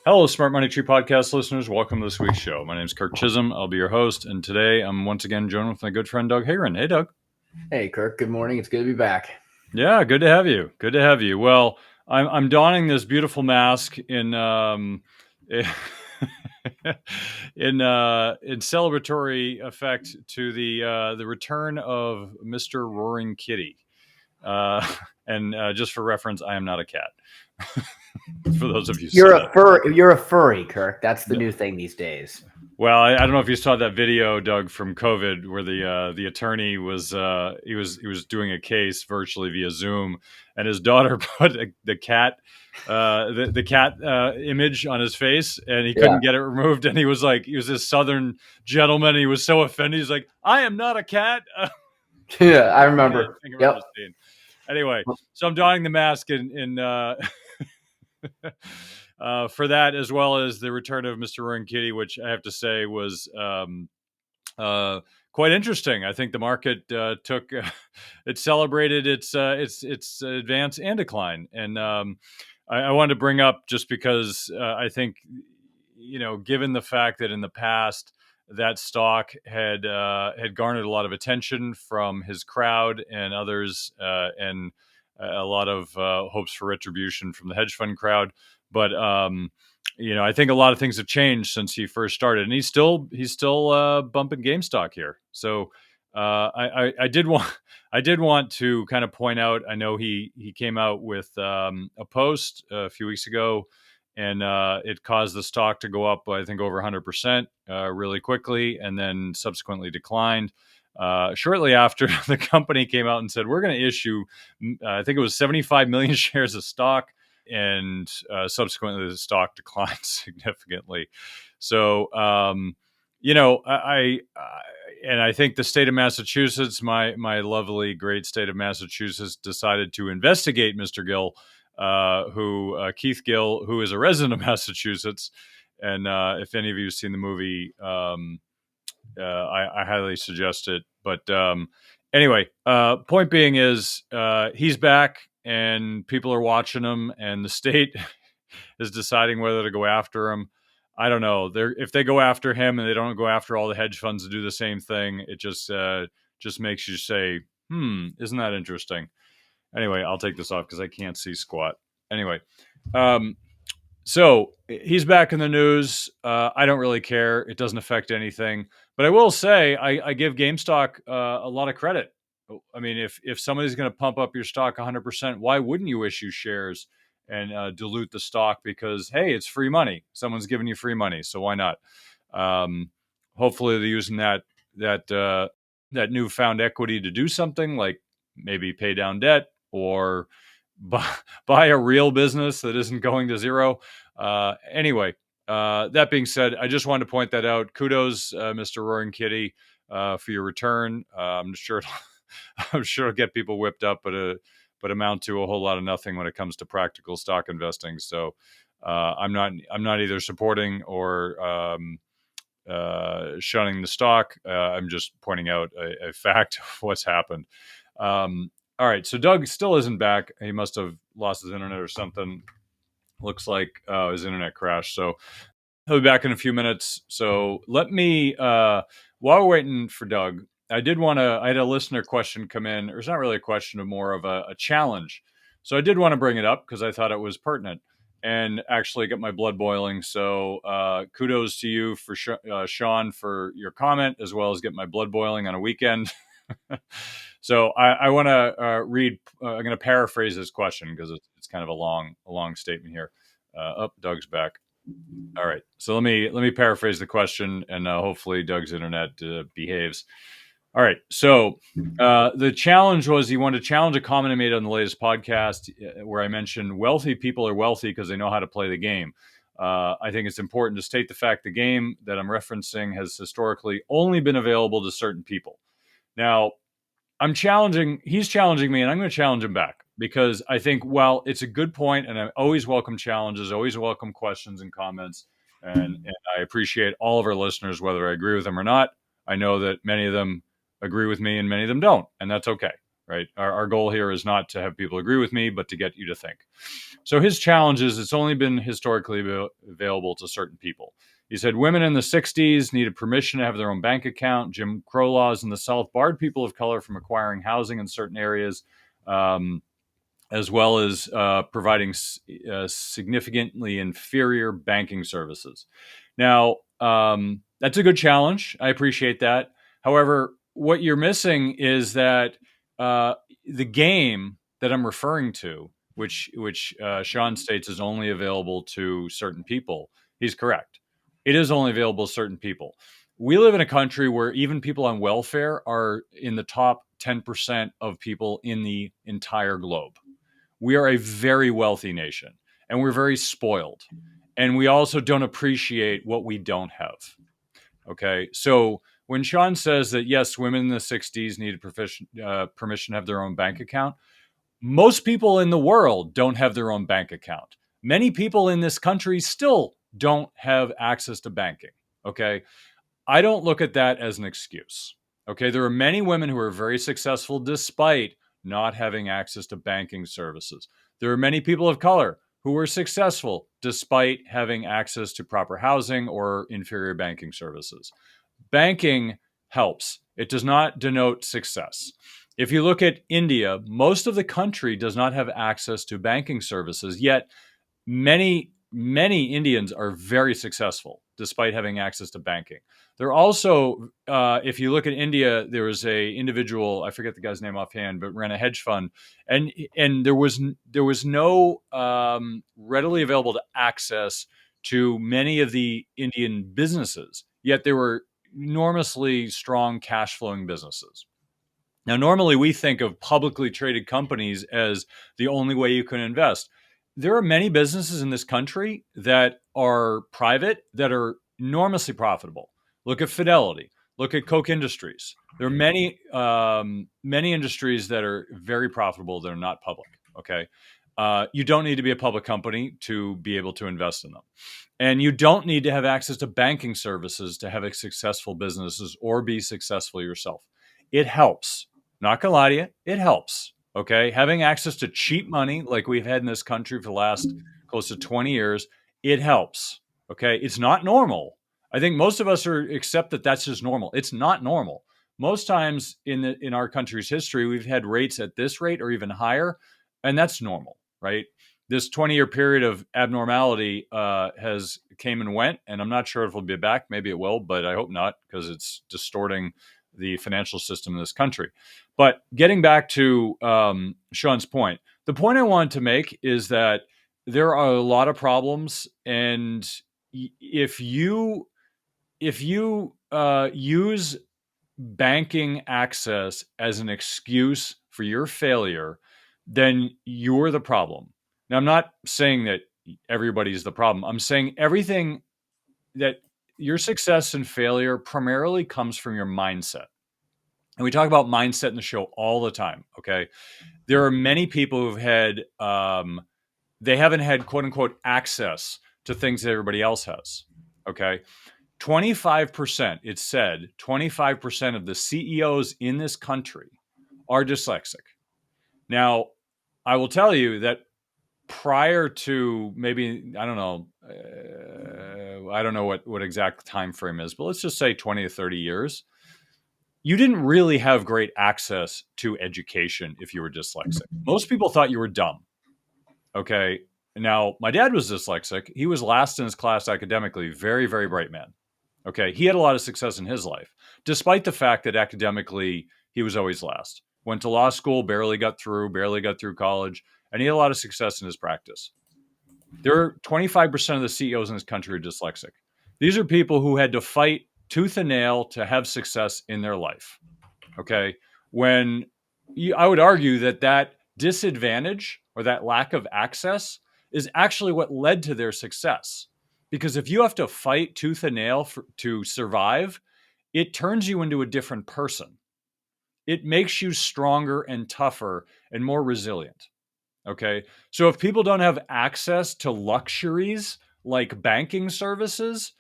Hello, Smart Money Tree Podcast listeners. Welcome to this week's show. My name is Kirk Chisholm. I'll be your host, and today I'm once again joined with my good friend Doug Hayron. Hey, Doug. Hey, Kirk. Good morning. It's good to be back. Yeah, good to have you. Good to have you. Well, I'm donning this beautiful mask in in celebratory effect to the return of Mr. Roaring Kitty. And just for reference, I am not a cat. For those of you, You're a furry, Kirk. That's the new thing these days. Well, I don't know if you saw that video, Doug, from COVID, where the attorney was he was doing a case virtually via Zoom, and his daughter put the cat image on his face, and he couldn't get it removed, and he was this Southern gentleman. He was so offended. He's like, "I am not a cat." Yeah, I remember. Yep. Anyway, so I'm donning the mask for that, as well as the return of Mr. Roaring Kitty, which I have to say was quite interesting. I think the market took it celebrated its advance and decline, and I wanted to bring up just because I think given the fact that in the past that stock had garnered a lot of attention from his crowd and others, and a lot of hopes for retribution from the hedge fund crowd. But I think a lot of things have changed since he first started, and he's still bumping GameStop here. So I did want to kind of point out. I know he came out with a post a few weeks ago, and it caused the stock to go up, I think, over 100% really quickly, and then subsequently declined. Shortly after, the company came out and said, we're going to issue, I think it was 75 million shares of stock, and subsequently the stock declined significantly. So, I think the state of Massachusetts, my lovely, great state of Massachusetts, decided to investigate Mr. Gill, Keith Gill, who is a resident of Massachusetts. And if any of you have seen the movie, I highly suggest it. But anyway, point being is he's back and people are watching him, and the state is deciding whether to go after him. I don't know. If they go after him and they don't go after all the hedge funds to do the same thing, it just makes you say, isn't that interesting? Anyway, I'll take this off because I can't see squat. Anyway, so he's back in the news. I don't really care. It doesn't affect anything. But I will say I give GameStop a lot of credit. I mean, if somebody's going to pump up your stock 100%, why wouldn't you issue shares and dilute the stock? Because, hey, it's free money. Someone's giving you free money, so why not? Hopefully they're using that newfound equity to do something like maybe pay down debt or buy a real business that isn't going to zero. Anyway, that being said, I just wanted to point that out. Kudos, Mr. Roaring Kitty, for your return. I'm sure it'll get people whipped up, but amount to a whole lot of nothing when it comes to practical stock investing. So I'm not either supporting or shunning the stock. I'm just pointing out a fact of what's happened. All right, so Doug still isn't back. He must have lost his internet or something. Looks like his internet crashed. So he'll be back in a few minutes. So let me, while we're waiting for Doug, I had a listener question come in. Or it's not really a question, but more of a challenge. So I did want to bring it up because I thought it was pertinent and actually get my blood boiling. So kudos to you for Sean for your comment, as well as get my blood boiling on a weekend. So I want to read. I'm going to paraphrase this question because it's kind of a long statement here. Doug's back. All right. So let me paraphrase the question, and hopefully Doug's internet behaves. All right. So the challenge was he wanted to challenge a comment I made on the latest podcast where I mentioned wealthy people are wealthy because they know how to play the game. I think it's important to state the fact the game that I'm referencing has historically only been available to certain people. Now, he's challenging me, and I'm going to challenge him back because I think, well, it's a good point, and I always welcome challenges, always welcome questions and comments, and I appreciate all of our listeners, whether I agree with them or not. I know that many of them agree with me and many of them don't, and that's okay. right? Our goal here is not to have people agree with me, but to get you to think. So his challenge is it's only been historically available to certain people. He said women in the 60s needed permission to have their own bank account. Jim Crow laws in the South barred people of color from acquiring housing in certain areas, as well as providing significantly inferior banking services. Now, that's a good challenge. I appreciate that. However, what you're missing is that the game that I'm referring to, which Sean states is only available to certain people, he's correct. It is only available to certain people. We live in a country where even people on welfare are in the top 10% of people in the entire globe. We are a very wealthy nation and we're very spoiled. And we also don't appreciate what we don't have. Okay. So when Sean says that, yes, women in the 60s needed permission to have their own bank account, most people in the world don't have their own bank account. Many people in this country still don't have access to banking. Okay. I don't look at that as an excuse. Okay. There are many women who are very successful despite not having access to banking services. There are many people of color who are successful despite having access to proper housing or inferior banking services. Banking helps, it does not denote success. If you look at India, most of the country does not have access to banking services, yet many Indians are very successful despite having access to banking. There are also, if you look at India, there was a individual, I forget the guy's name offhand, but ran a hedge fund, and there was no readily available to access to many of the Indian businesses. Yet they were enormously strong cash flowing businesses. Now, normally we think of publicly traded companies as the only way you can invest. There are many businesses in this country that are private that are enormously profitable. Look at Fidelity. Look at Koch Industries. There are many industries that are very profitable that are not public. Okay, you don't need to be a public company to be able to invest in them, and you don't need to have access to banking services to have a successful businesses or be successful yourself. It helps. Not gonna lie to you, it helps. Okay. Having access to cheap money like we've had in this country for the last close to 20 years, it helps. Okay. It's not normal. I think most of us accept that that's just normal. It's not normal. Most times in our country's history, we've had rates at this rate or even higher, and that's normal, right? This 20-year period of abnormality has came and went, and I'm not sure if it'll be back. Maybe it will, but I hope not, because it's distorting the financial system in this country. But getting back to Sean's point, the point I wanted to make is that there are a lot of problems, and if you use banking access as an excuse for your failure, then you're the problem. Now, I'm not saying that everybody's the problem. I'm saying everything that your success and failure primarily comes from your mindset. And we talk about mindset in the show all the time. Okay. There are many people who've had, they haven't had quote unquote access to things that everybody else has. Okay. 25%, it's said, 25% of the CEOs in this country are dyslexic. Now, I will tell you that prior to maybe, I don't know what exact time frame is, but let's just say 20 to 30 years, you didn't really have great access to education if you were dyslexic. Most people thought you were dumb. Okay. Now, my dad was dyslexic. He was last in his class academically, very, very bright man. Okay. He had a lot of success in his life, despite the fact that academically he was always last. Went to law school, barely got through college, and he had a lot of success in his practice. There are 25% of the CEOs in this country are dyslexic. These are people who had to fight tooth and nail to have success in their life. Okay. When I would argue that disadvantage or that lack of access is actually what led to their success. Because if you have to fight tooth and nail to survive, it turns you into a different person. It makes you stronger and tougher and more resilient. Okay. So if people don't have access to luxuries like banking services,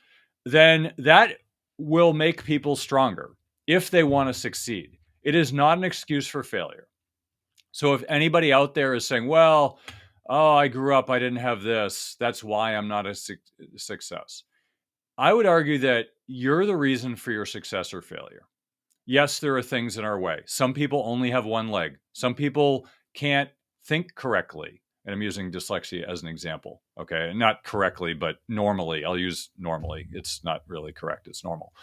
then that will make people stronger if they want to succeed. It is not an excuse for failure. So if anybody out there is saying, well, oh, I grew up, I didn't have this, that's why I'm not a success. I would argue that you're the reason for your success or failure. Yes, there are things in our way. Some people only have one leg. Some people can't think correctly. And I'm using dyslexia as an example. Okay. Not correctly, but normally. I'll use normally. It's not really correct. It's normal.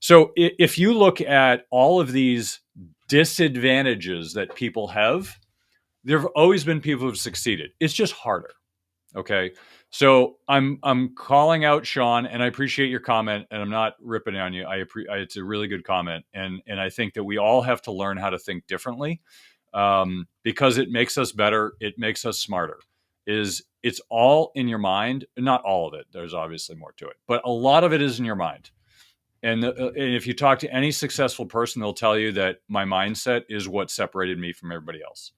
So if you look at all of these disadvantages that people have, there have always been people who've succeeded. It's just harder. Okay. So I'm calling out Sean, and I appreciate your comment, and I'm not ripping on you. It's a really good comment, and I think that we all have to learn how to think differently, because it makes us better. It makes us smarter. It's all in your mind? Not all of it. There's obviously more to it, but a lot of it is in your mind. And if you talk to any successful person, they'll tell you that my mindset is what separated me from everybody else.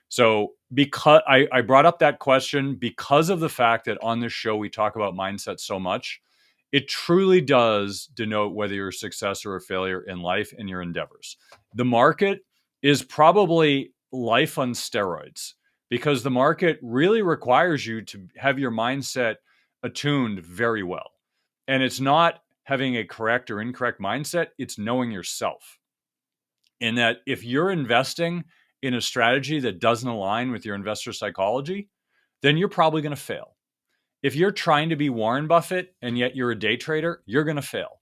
So because I brought up that question because of the fact that on this show we talk about mindset so much, it truly does denote whether you're a success or a failure in life and your endeavors. The market is probably life on steroids because the market really requires you to have your mindset attuned very well. And it's not having a correct or incorrect mindset, it's knowing yourself. And that if you're investing in a strategy that doesn't align with your investor psychology, then you're probably going to fail. If you're trying to be Warren Buffett and yet you're a day trader, you're going to fail.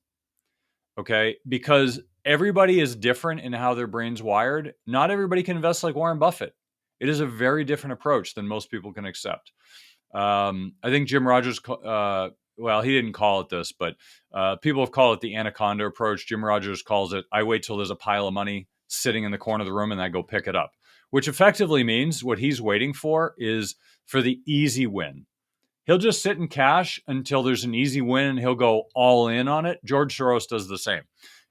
Okay? Because everybody is different in how their brain's wired. Not everybody can invest like Warren Buffett. It is a very different approach than most people can accept. I think Jim Rogers, well, he didn't call it this, but people have called it the anaconda approach. Jim Rogers calls it, I wait till there's a pile of money sitting in the corner of the room and I go pick it up, which effectively means what he's waiting for is for the easy win. He'll just sit in cash until there's an easy win and he'll go all in on it. George Soros does the same.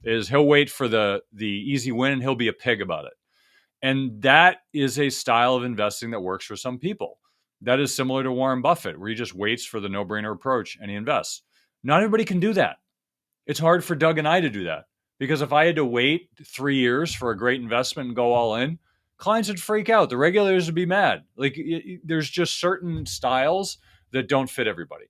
He'll wait for the easy win and he'll be a pig about it. And that is a style of investing that works for some people. That is similar to Warren Buffett, where he just waits for the no-brainer approach and he invests. Not everybody can do that. It's hard for Doug and I to do that because if I had to wait 3 years for a great investment and go all in, clients would freak out. The regulators would be mad. Like there's just certain styles that don't fit everybody.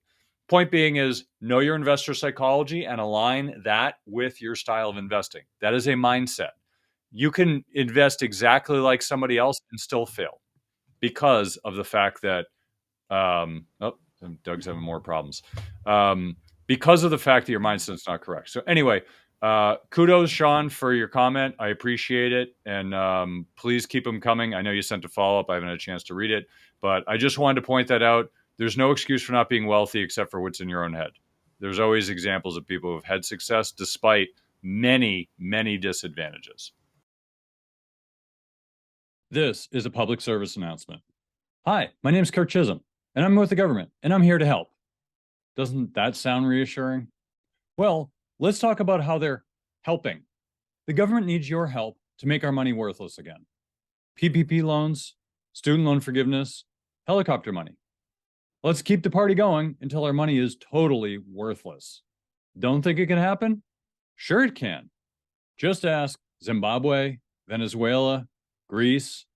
Point being is know your investor psychology and align that with your style of investing. That is a mindset. You can invest exactly like somebody else and still fail because of the fact that Doug's having more problems. Because of the fact that your mindset's not correct. So anyway, kudos, Sean, for your comment. I appreciate it. And please keep them coming. I know you sent a follow-up. I haven't had a chance to read it. But I just wanted to point that out. There's no excuse for not being wealthy except for what's in your own head. There's always examples of people who have had success despite many, many disadvantages. This is a public service announcement. Hi, my name is Kirk Chisholm, and I'm with the government, and I'm here to help. Doesn't that sound reassuring? Well, let's talk about how they're helping. The government needs your help to make our money worthless again. PPP loans, student loan forgiveness, helicopter money. Let's keep the party going until our money is totally worthless. Don't think it can happen? Sure it can. Just ask Zimbabwe, Venezuela, Greece,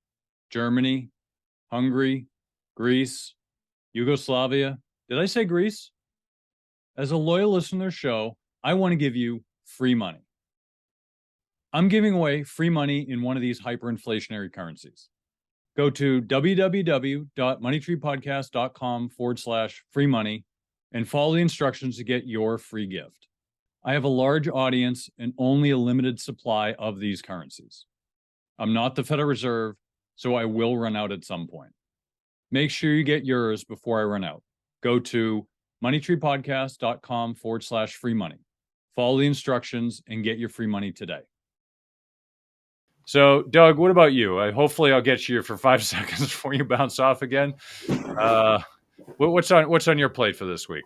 Germany, Hungary, Greece, Yugoslavia. Did I say Greece? As a loyal listener to their show, I want to give you free money. I'm giving away free money in one of these hyperinflationary currencies. Go to www.moneytreepodcast.com/free money and follow the instructions to get your free gift. I have a large audience and only a limited supply of these currencies. I'm not the Federal Reserve, so I will run out at some point. Make sure you get yours before I run out. Go to moneytreepodcast.com/free money. Follow the instructions and get your free money today. So, Doug, what about you? Hopefully I'll get you for 5 seconds before you bounce off again. What's on your plate for this week?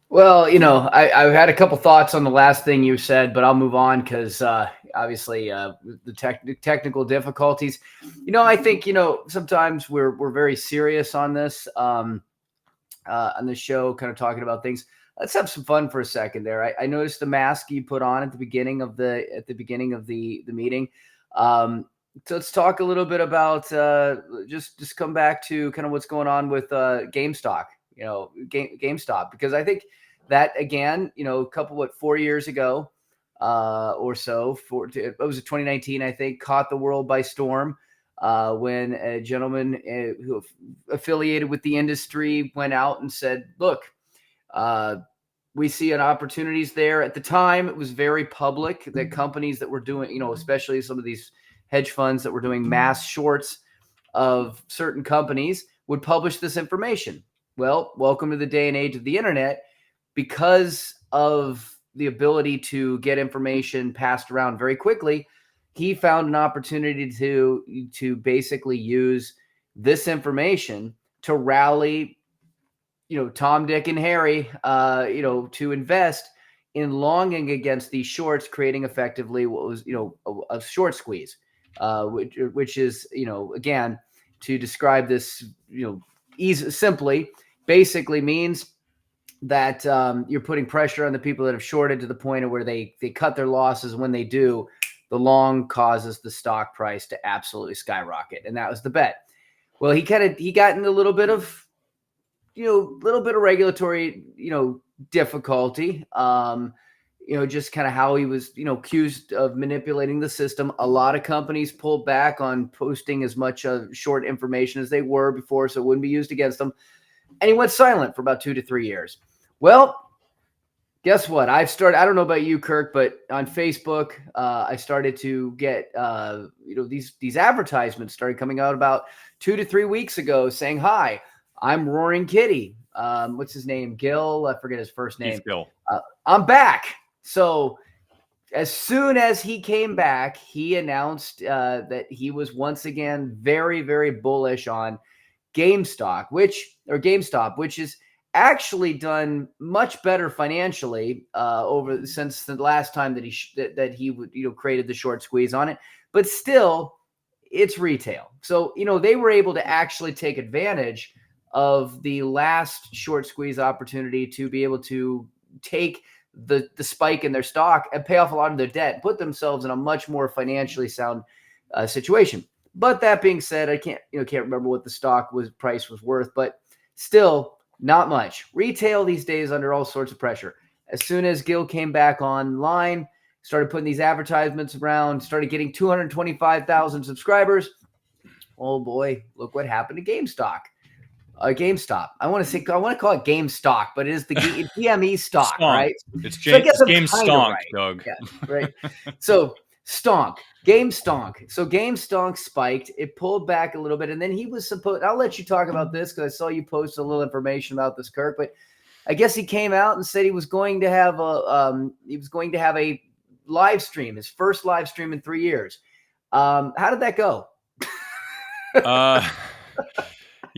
Well, I've had a couple thoughts on the last thing you said, but I'll move on because obviously the technical difficulties. I think sometimes we're very serious on this on the show, kind of talking about things. Let's have some fun for a second there. I noticed the mask you put on at the beginning of the meeting. So let's talk a little bit about just come back to kind of what's going on with GameStop, GameStop, because I think that again, a couple 4 years ago or so, it was 2019, I think, caught the world by storm when a gentleman who affiliated with the industry went out and said, "Look, uh, we see an opportunities there." At the time, it was very public that companies that were doing, especially some of these hedge funds that were doing mass shorts of certain companies would publish this information. Well, welcome to the day and age of the internet. Because of the ability to get information passed around very quickly, he found an opportunity to basically use this information to rally Tom, Dick, and Harry, to invest in longing against these shorts, creating effectively what was, a short squeeze, which is, again, to describe this, simply, basically means that you're putting pressure on the people that have shorted to the point of where they cut their losses. When they do, the long causes the stock price to absolutely skyrocket. And that was the bet. Well, he got in a little bit of regulatory, difficulty. Just kind of how he was, accused of manipulating the system. A lot of companies pulled back on posting as much short information as they were before, so it wouldn't be used against them. And he went silent for about 2 to 3 years. Well, guess what? I don't know about you, Kirk, but on Facebook, I started to get, these advertisements started coming out about 2 to 3 weeks ago saying, "Hi, I'm Roaring Kitty." What's his name? Gil. I forget his first name. Keith Gill. I'm back. So as soon as he came back, he announced that he was once again very, very bullish on GameStop, which is actually done much better financially since the last time that he would created the short squeeze on it. But still, it's retail, so they were able to actually take advantage of the last short squeeze opportunity to be able to take the spike in their stock and pay off a lot of their debt and put themselves in a much more financially sound situation. But that being said, I can't remember what the stock price was worth, but still not much. Retail these days under all sorts of pressure. As soon as Gil came back online, started putting these advertisements around, started getting 225,000 subscribers. Oh boy, look what happened to GameStop. GameStop. I want to call it GameStop, but it is the GME stock, Stonk. right? It's So I guess I'm Game kind of Stonk, right. Doug. Yeah, right. So Stonk, GameStonk. So GameStonk spiked. It pulled back a little bit, and then he was supposed. I'll let you talk about this because I saw you post a little information about this, Kirk. But I guess he came out and said he was going to have a live stream, his first live stream in 3 years. How did that go?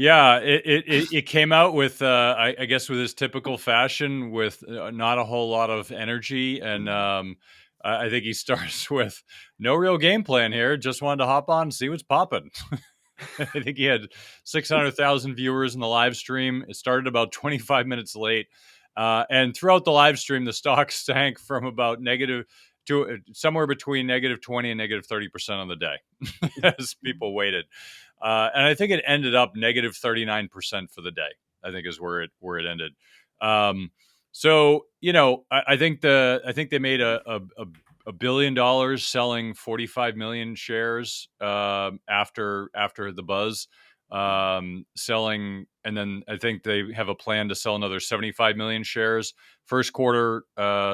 Yeah, it came out with I guess with his typical fashion, with not a whole lot of energy, and I think he starts with no real game plan here. Just wanted to hop on and see what's popping. I think he had 600,000 viewers in the live stream. It started about 25 minutes late, and throughout the live stream, the stock sank from about negative to somewhere between -20 and -30% on the day as people waited. And I think it ended up -39% for the day. I think is where it ended. So I think they made $1 billion selling 45 million shares after the buzz, selling, and then I think they have a plan to sell another 75 million shares. First quarter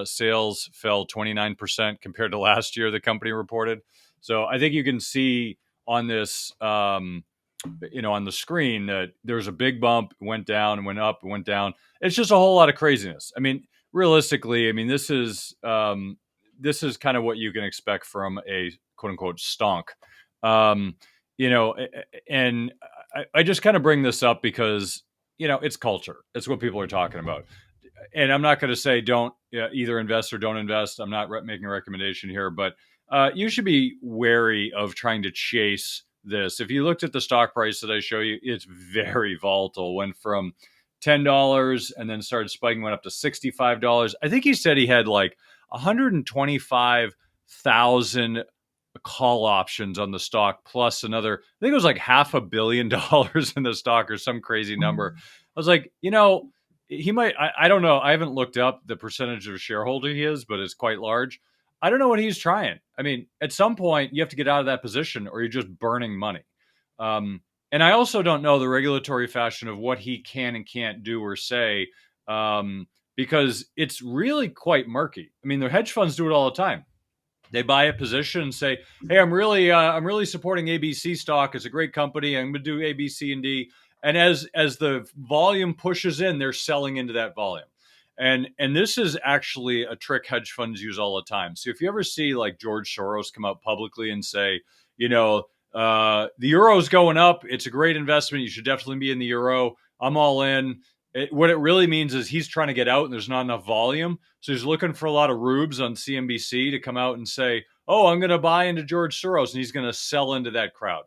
sales fell 29% compared to last year, the company reported. So I think you can see on this, on the screen, that there's a big bump, went down, went up, went down. It's just a whole lot of craziness. I mean, realistically, this is kind of what you can expect from a quote unquote stonk. Um, and I just kind of bring this up because it's culture. It's what people are talking about. And I'm not going to say don't either invest or don't invest. I'm not making a recommendation here, but you should be wary of trying to chase this. If you looked at the stock price that I show you, it's very volatile. Went from $10 and then started spiking, went up to $65. I think he said he had like 125,000 call options on the stock plus another, I think it was like $500 million in the stock or some crazy number. I was like, he might, I don't know. I haven't looked up the percentage of shareholder he is, but it's quite large. I don't know what he's trying. I mean, at some point you have to get out of that position or you're just burning money. Um, and I also don't know the regulatory fashion of what he can and can't do or say, because it's really quite murky. I mean, the hedge funds do it all the time. They buy a position and say, "Hey, I'm really supporting ABC stock. It's a great company. I'm going to do A, B, C, and D." And as the volume pushes in, they're selling into that volume. And this is actually a trick hedge funds use all the time. So if you ever see like George Soros come out publicly and say, the euro's going up, it's a great investment. You should definitely be in the euro. I'm all in. What it really means is he's trying to get out and there's not enough volume. So he's looking for a lot of rubes on CNBC to come out and say, "Oh, I'm going to buy into George Soros," and he's going to sell into that crowd.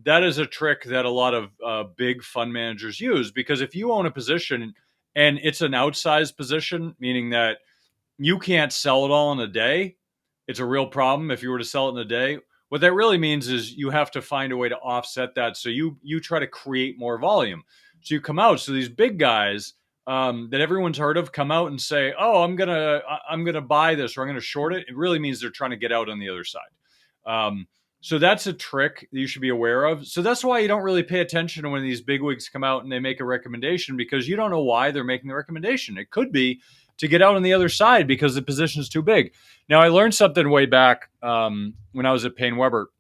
That is a trick that a lot of big fund managers use, because if you own a position and it's an outsized position, meaning that you can't sell it all in a day, it's a real problem if you were to sell it in a day. What that really means is you have to find a way to offset that. So you try to create more volume. So you come out. So these big guys that everyone's heard of come out and say, "Oh, I'm gonna buy this or I'm gonna short it." It really means they're trying to get out on the other side. So that's a trick that you should be aware of. So that's why you don't really pay attention when these bigwigs come out and they make a recommendation, because you don't know why they're making the recommendation. It could be to get out on the other side because the position is too big. Now, I learned something way back when I was at Payne Weber.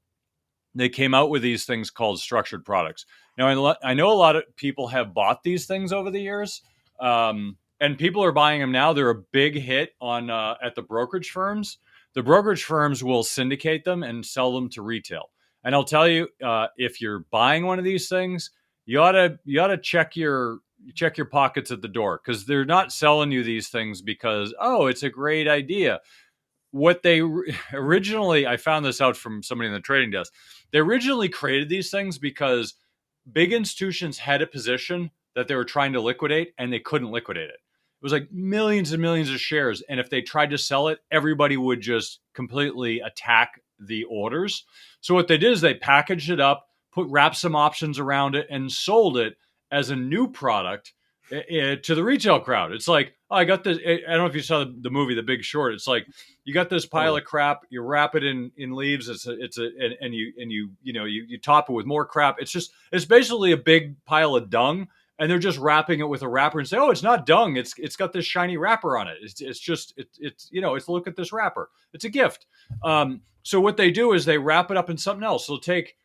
They came out with these things called structured products. Now, I know a lot of people have bought these things over the years, and people are buying them now. They're a big hit on at the brokerage firms. The brokerage firms will syndicate them and sell them to retail. And I'll tell you, if you're buying one of these things, you oughta check your pockets at the door, because they're not selling you these things because, oh, it's a great idea. What they originally, I found this out from somebody in the trading desk. They originally created these things because big institutions had a position that they were trying to liquidate and they couldn't liquidate it. It was like millions and millions of shares. And if they tried to sell it, everybody would just completely attack the orders. So what they did is they packaged it up, wrapped some options around it, and sold it as a new product to the retail crowd. It's like, oh, I got this. I don't know if you saw the movie The Big Short. It's like, you got this pile of crap, you wrap it in leaves. You top it with more crap. It's basically a big pile of dung, and they're just wrapping it with a wrapper and say, "Oh, it's not dung. It's got this shiny wrapper on it. It's look at this wrapper. It's a gift." So what they do is they wrap it up in something else. They'll take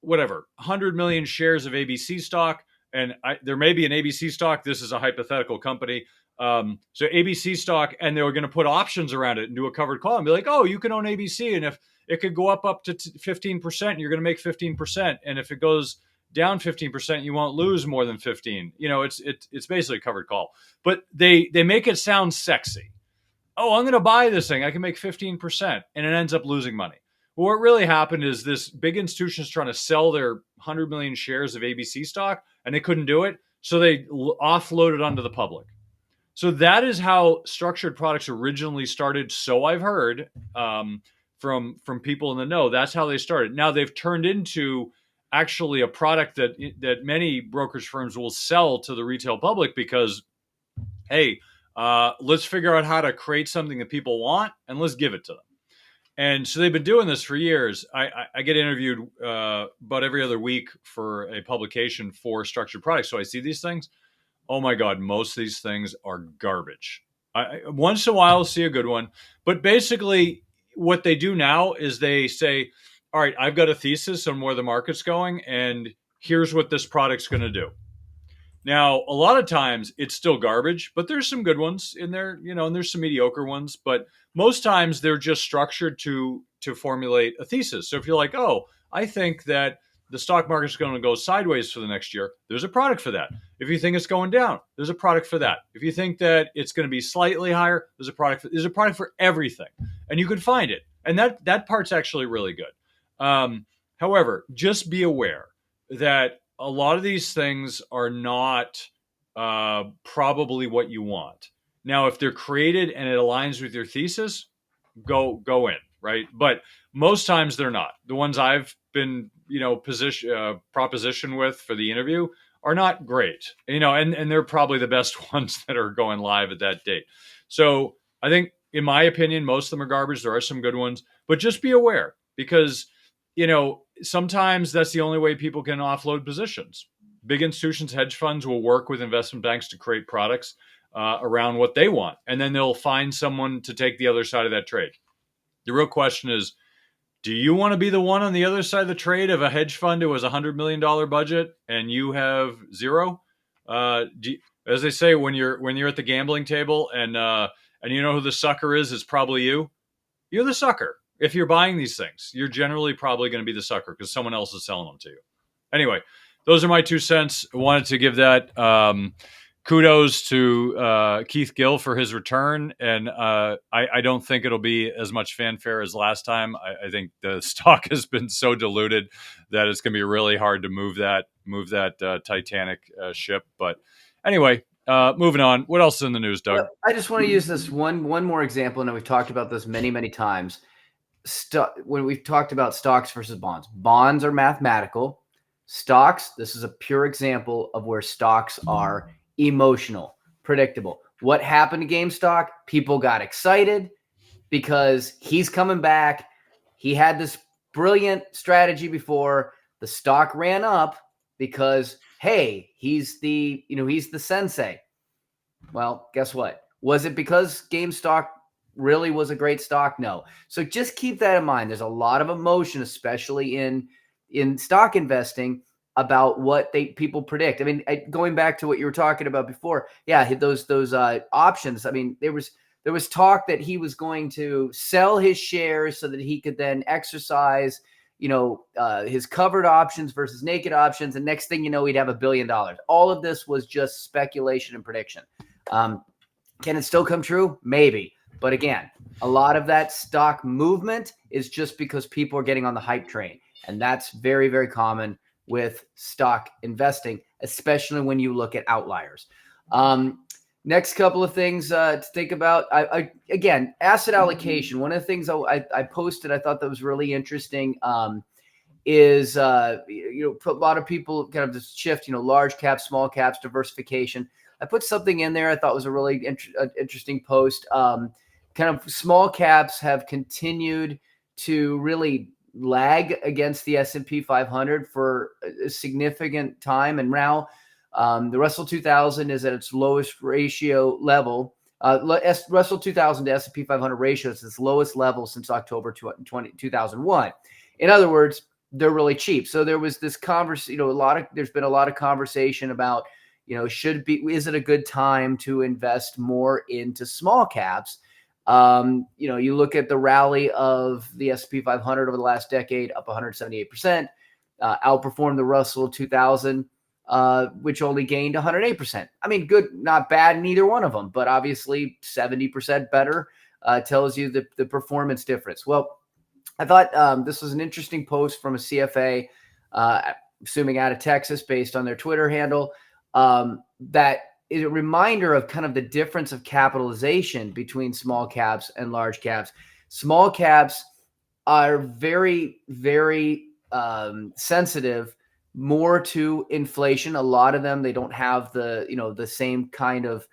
whatever 100 million shares of ABC stock, and there may be an ABC stock. This is a hypothetical company. So ABC stock, and they were going to put options around it and do a covered call and be like, "Oh, you can own ABC, and if it could go up to 15%, you're going to make 15%, and if it goes down 15%, you won't lose more than 15." It's basically a covered call, but they make it sound sexy. "Oh, I'm going to buy this thing. I can make 15%," and it ends up losing money. Well, what really happened is this big institution is trying to sell their 100 million shares of ABC stock, and they couldn't do it, so they offloaded onto the public. So that is how structured products originally started. So I've heard from people in the know. That's how they started. Now they've turned into actually a product that many brokerage firms will sell to the retail public because, hey, let's figure out how to create something that people want and let's give it to them. And so they've been doing this for years. I get interviewed about every other week for a publication for structured products. So I see these things. Oh my God, most of these things are garbage. Once in a while, I'll see a good one. But basically, what they do now is they say, "All right, I've got a thesis on where the market's going, and here's what this product's going to do." Now, a lot of times it's still garbage, but there's some good ones in there, and there's some mediocre ones. But most times they're just structured to formulate a thesis. So if you're like, "Oh, I think that the stock market is going to go sideways for the next year," there's a product for that. If you think it's going down, there's a product for that. If you think that it's going to be slightly higher, there's a product for everything, and you can find it. And that part's actually really good. However, just be aware that a lot of these things are not probably what you want. Now, if they're created and it aligns with your thesis, go in. right? But most times they're not. The ones I've been, proposition with for the interview are not great, and they're probably the best ones that are going live at that date. So I think, in my opinion, most of them are garbage. There are some good ones, but just be aware, because sometimes that's the only way people can offload positions. Big institutions, hedge funds will work with investment banks to create products around what they want, and then they'll find someone to take the other side of that trade. The real question is, do you want to be the one on the other side of the trade of a hedge fund who has $100 million budget and you have zero? As they say, when you're at the gambling table and you know who the sucker is, it's probably you. You're the sucker. If you're buying these things, you're generally probably going to be the sucker because someone else is selling them to you. Anyway, those are my 2 cents. I wanted to give that kudos to Keith Gill for his return, and I don't think it'll be as much fanfare as last time. I think the stock has been so diluted that it's going to be really hard to move that Titanic ship. But anyway, moving on. What else is in the news, Doug? Well, I just want to use this one more example, and we've talked about this many times. When we've talked about stocks versus bonds, bonds are mathematical. Stocks, this is a pure example of where stocks are emotional, predictable. What happened to GameStop? People got excited because he's coming back. He had this brilliant strategy before. The stock ran up because, hey, he's the sensei. Well, guess what? Was it because GameStop really was a great stock? No. So just keep that in mind. There's a lot of emotion, especially in stock investing, about what people predict. I mean, going back to what you were talking about before, yeah, those options. I mean, there was talk that he was going to sell his shares so that he could then exercise, his covered options versus naked options, and next thing you know, he'd have $1 billion. All of this was just speculation and prediction. Can it still come true? Maybe. But again, a lot of that stock movement is just because people are getting on the hype train. And that's very, very common with stock investing, especially when you look at outliers. Next couple of things to think about. Again, asset allocation. One of the things I posted, I thought that was really interesting, is a lot of people kind of just shift, large caps, small caps, diversification. I put something in there I thought was a really interesting post. Kind of small caps have continued to really lag against the S&P 500 for a significant time. And now the Russell 2000 is at its lowest ratio level. Russell 2000 to S&P 500 ratio is its lowest level since October 2001. In other words, they're really cheap. So there was this conversation, there's been a lot of conversation about, is it a good time to invest more into small caps? You look at the rally of the S&P 500 over the last decade, up 178%, outperformed the Russell 2000, which only gained 108%. I mean, good, not bad in either one of them, but obviously 70% better tells you the performance difference. Well, I thought this was an interesting post from a CFA, assuming out of Texas, based on their Twitter handle, that is a reminder of kind of the difference of capitalization between small caps and large caps. Small caps are very, very sensitive more to inflation. A lot of them, they don't have the same kind of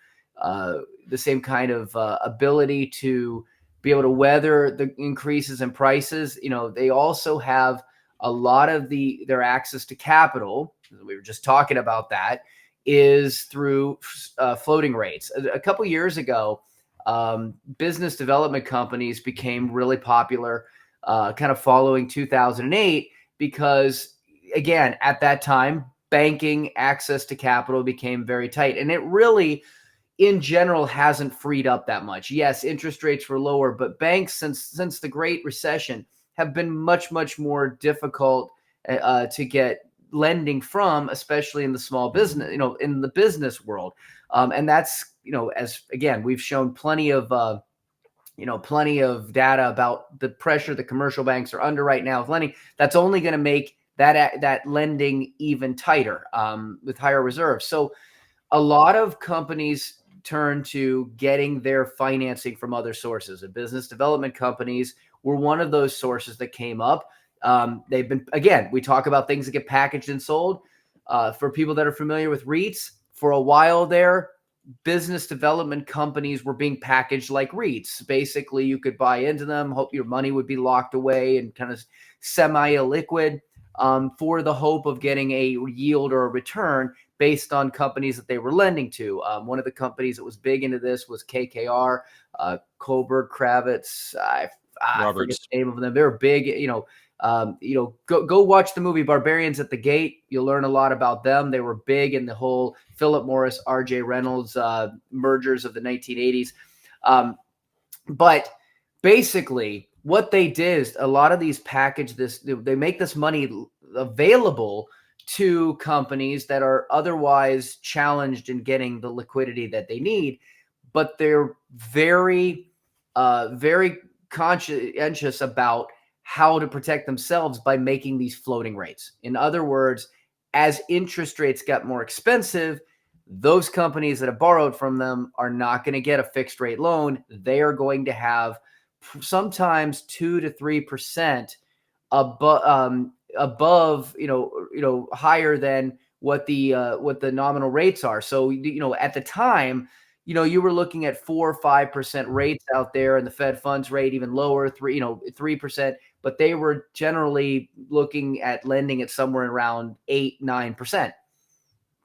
ability to be able to weather the increases in prices. They also have a lot of their access to capital. We were just talking about that, is through floating rates. A couple years ago, business development companies became really popular, kind of following 2008, because, again, at that time, banking access to capital became very tight. And it really, in general, hasn't freed up that much. Yes, interest rates were lower, but banks, since the Great Recession, have been much, much more difficult to get lending from, especially in the small business, in the business world. And that's, as again, we've shown plenty of data about the pressure the commercial banks are under right now with lending. That's only going to make that lending even tighter with higher reserves. So a lot of companies turn to getting their financing from other sources. And business development companies were one of those sources that came up. They've been, again, we talk about things that get packaged and sold. For people that are familiar with REITs, for a while there, business development companies were being packaged like REITs. Basically, you could buy into them, hope your money would be locked away and kind of semi-illiquid, for the hope of getting a yield or a return based on companies that they were lending to. One of the companies that was big into this was KKR, Kohlberg Kravitz. I forget Roberts. the name of them. They're big, go watch the movie Barbarians at the Gate. You'll learn a lot about them. They were big in the whole Philip Morris, R.J. Reynolds mergers of the 1980s. But basically, what they did is a lot of these they make this money available to companies that are otherwise challenged in getting the liquidity that they need, but they're very, very conscientious about how to protect themselves by making these floating rates. In other words, as interest rates got more expensive, those companies that have borrowed from them are not going to get a fixed rate loan. They are going to have sometimes 2 to 3% above, higher than what the nominal rates are. So, at the time, you were looking at 4 or 5% rates out there, and the Fed funds rate even lower, 3%, but they were generally looking at lending at somewhere around 8, 9%.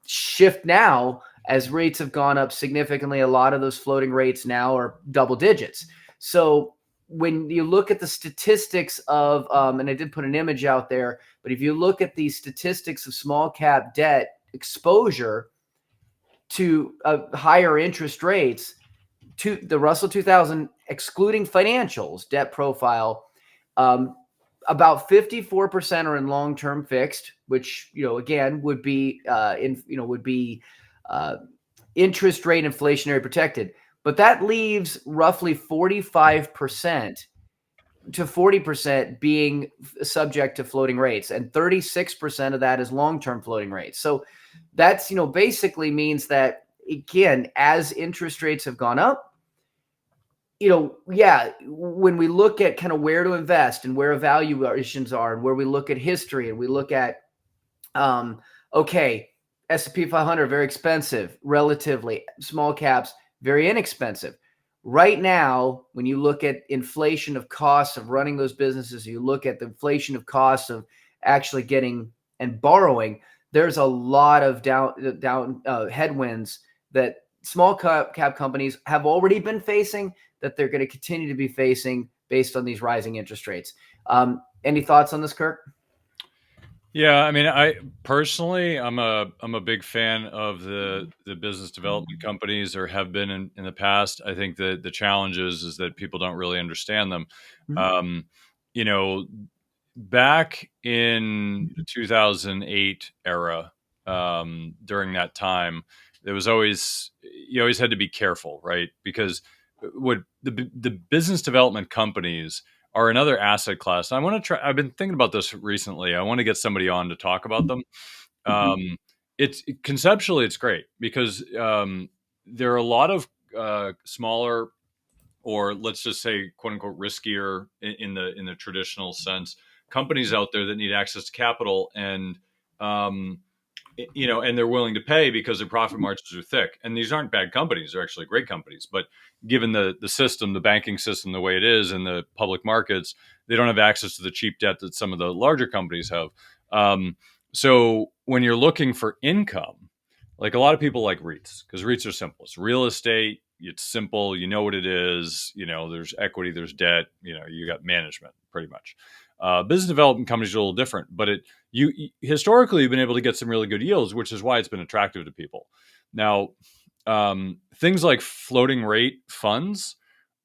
Shift now, as rates have gone up significantly, a lot of those floating rates now are double digits. So when you look at the statistics of, and I did put an image out there, but if you look at the statistics of small cap debt exposure to higher interest rates, to the Russell 2000, excluding financials debt profile, about 54% are in long-term fixed, which, again, would be interest rate inflationary protected. But that leaves roughly 45% to 40% being subject to floating rates, and 36% of that is long-term floating rates. So that's, basically means that, again, as interest rates have gone up, when we look at kind of where to invest and where evaluations are, and where we look at history and we look at, S&P 500, very expensive, relatively. Small caps, very inexpensive. Right now, when you look at inflation of costs of running those businesses, you look at the inflation of costs of actually getting and borrowing, there's a lot of down headwinds that small cap companies have already been facing, that they're going to continue to be facing based on these rising interest rates. Any thoughts on this, Kirk? Yeah, I mean, I personally, I'm a big fan of the business development companies, or have been in the past. I think that the challenge is that people don't really understand them. Mhm. Um, you know, Back in the 2008 era, during that time, there was always you always had to be careful, right? Because what the business development companies are another asset class. And I want to try. I've been thinking about this recently. I want to get somebody on to talk about them. It's conceptually it's great because there are a lot of smaller, or let's just say quote unquote riskier in the traditional sense, companies out there that need access to capital, and um, and they're willing to pay because their profit margins are thick. And these aren't bad companies; they're actually great companies. But given the system, the banking system, the way it is, in the public markets, they don't have access to the cheap debt that some of the larger companies have. So when you're looking for income, like a lot of people like REITs, because REITs are simple. It's real estate. It's simple. You know what it is. There's equity, there's debt. You got management pretty much. Business development companies are a little different, but you historically you've been able to get some really good yields, which is why it's been attractive to people. Now, things like floating rate funds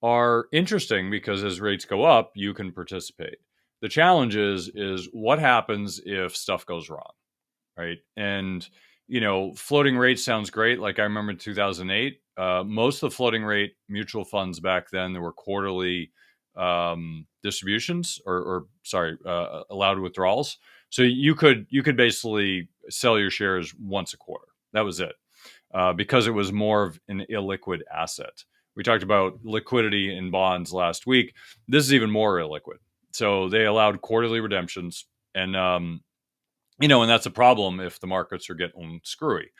are interesting because as rates go up, you can participate. The challenge is what happens if stuff goes wrong, right? And floating rate sounds great. Like I remember in 2008, most of the floating rate mutual funds back then, there were quarterly distributions, or sorry, allowed withdrawals. So you could basically sell your shares once a quarter. That was it, because it was more of an illiquid asset. We talked about liquidity in bonds last week. This is even more illiquid. So they allowed quarterly redemptions, and and that's a problem if the markets are getting screwy.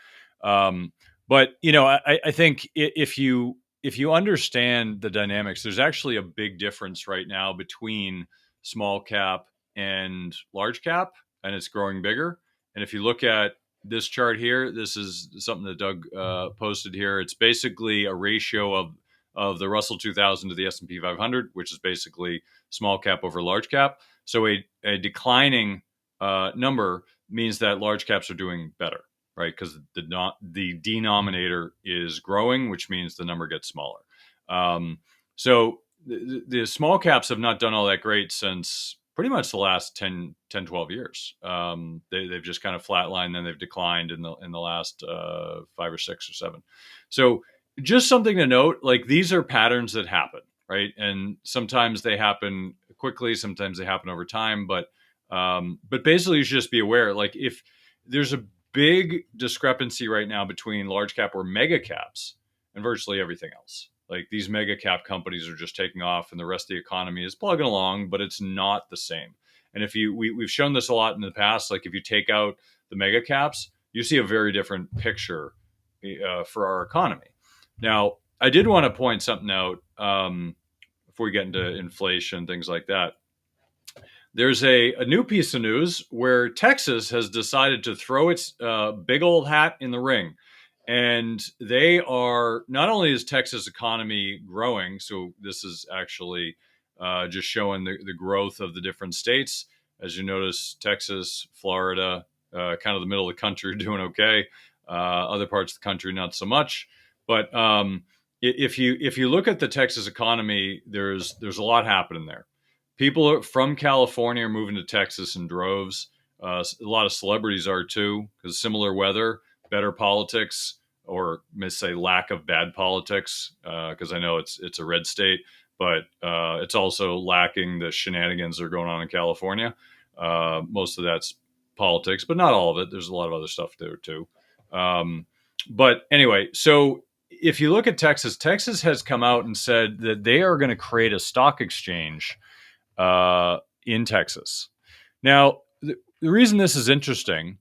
Um, but I think if you understand the dynamics, there's actually a big difference right now between small cap and large cap, and it's growing bigger. And if you look at this chart here, this is something that Doug posted here. It's basically a ratio of the Russell 2000 to the S&P 500, which is basically small cap over large cap. So a declining number means that large caps are doing better, right? Because the denominator is growing, which means the number gets smaller. So the small caps have not done all that great since pretty much the last 12 years. They've just kind of flatlined, and they've declined in the last 5 or 6 or 7. So just something to note, like these are patterns that happen, right? And sometimes they happen quickly, sometimes they happen over time, but basically you should just be aware, like if there's a big discrepancy right now between large cap or mega caps and virtually everything else. Like these mega cap companies are just taking off and the rest of the economy is plugging along, but it's not the same. And if we've shown this a lot in the past, like if you take out the mega caps, you see a very different picture for our economy. Now, I did want to point something out before we get into inflation, things like that. There's a new piece of news where Texas has decided to throw its big old hat in the ring. And they are, not only is Texas economy growing, so this is actually just showing the growth of the different states. As you notice, Texas, Florida, kind of the middle of the country are doing okay. Other parts of the country, not so much. But if you look at the Texas economy, there's a lot happening there. People from California are moving to Texas in droves. A lot of celebrities are too, because similar weather, better politics, or let's say lack of bad politics, because I know it's a red state, but it's also lacking the shenanigans that are going on in California. Most of that's politics, but not all of it. There's a lot of other stuff there too. But anyway, so if you look at Texas, Texas has come out and said that they are going to create a stock exchange in Texas. Now, the reason this is interesting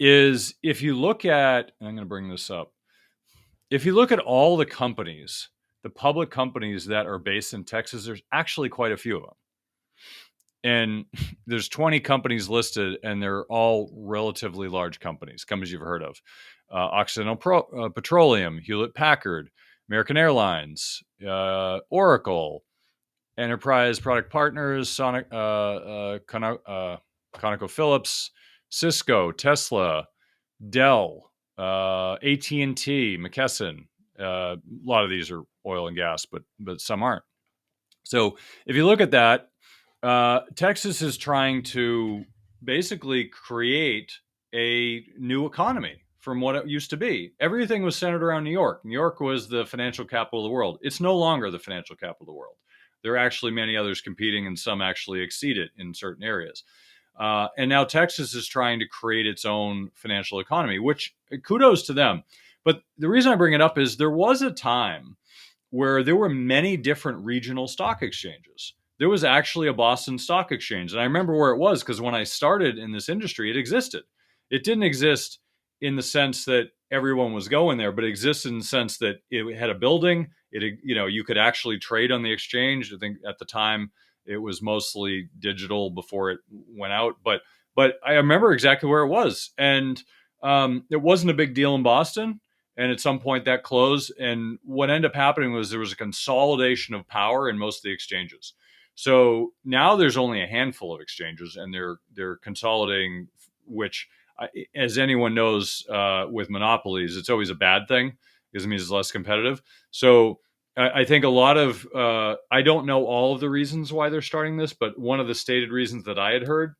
is if you look at, and I'm going to bring this up, if you look at all the companies, the public companies that are based in Texas, there's actually quite a few of them. And there's 20 companies listed, and they're all relatively large companies you've heard of. Occidental Petroleum, Hewlett Packard, American Airlines, Oracle, Enterprise Product Partners, ConocoPhillips, Cisco, Tesla, Dell, AT&T, McKesson. A lot of these are oil and gas, but some aren't. So if you look at that, Texas is trying to basically create a new economy from what it used to be. Everything was centered around New York. New York was the financial capital of the world. It's no longer the financial capital of the world. There are actually many others competing, and some actually exceed it in certain areas. And now Texas is trying to create its own financial economy, which kudos to them. But the reason I bring it up is there was a time where there were many different regional stock exchanges. There was actually a Boston Stock Exchange. And I remember where it was because when I started in this industry, it existed. It didn't exist in the sense that everyone was going there, but it existed in the sense that it had a building. You could actually trade on the exchange. I think at the time it was mostly digital before it went out. But I remember exactly where it was. And it wasn't a big deal in Boston. And at some point that closed. And what ended up happening was there was a consolidation of power in most of the exchanges. So now there's only a handful of exchanges, and they're consolidating, which, as anyone knows, with monopolies, it's always a bad thing because it means it's less competitive. So I think a lot of, I don't know all of the reasons why they're starting this, but one of the stated reasons that I had heard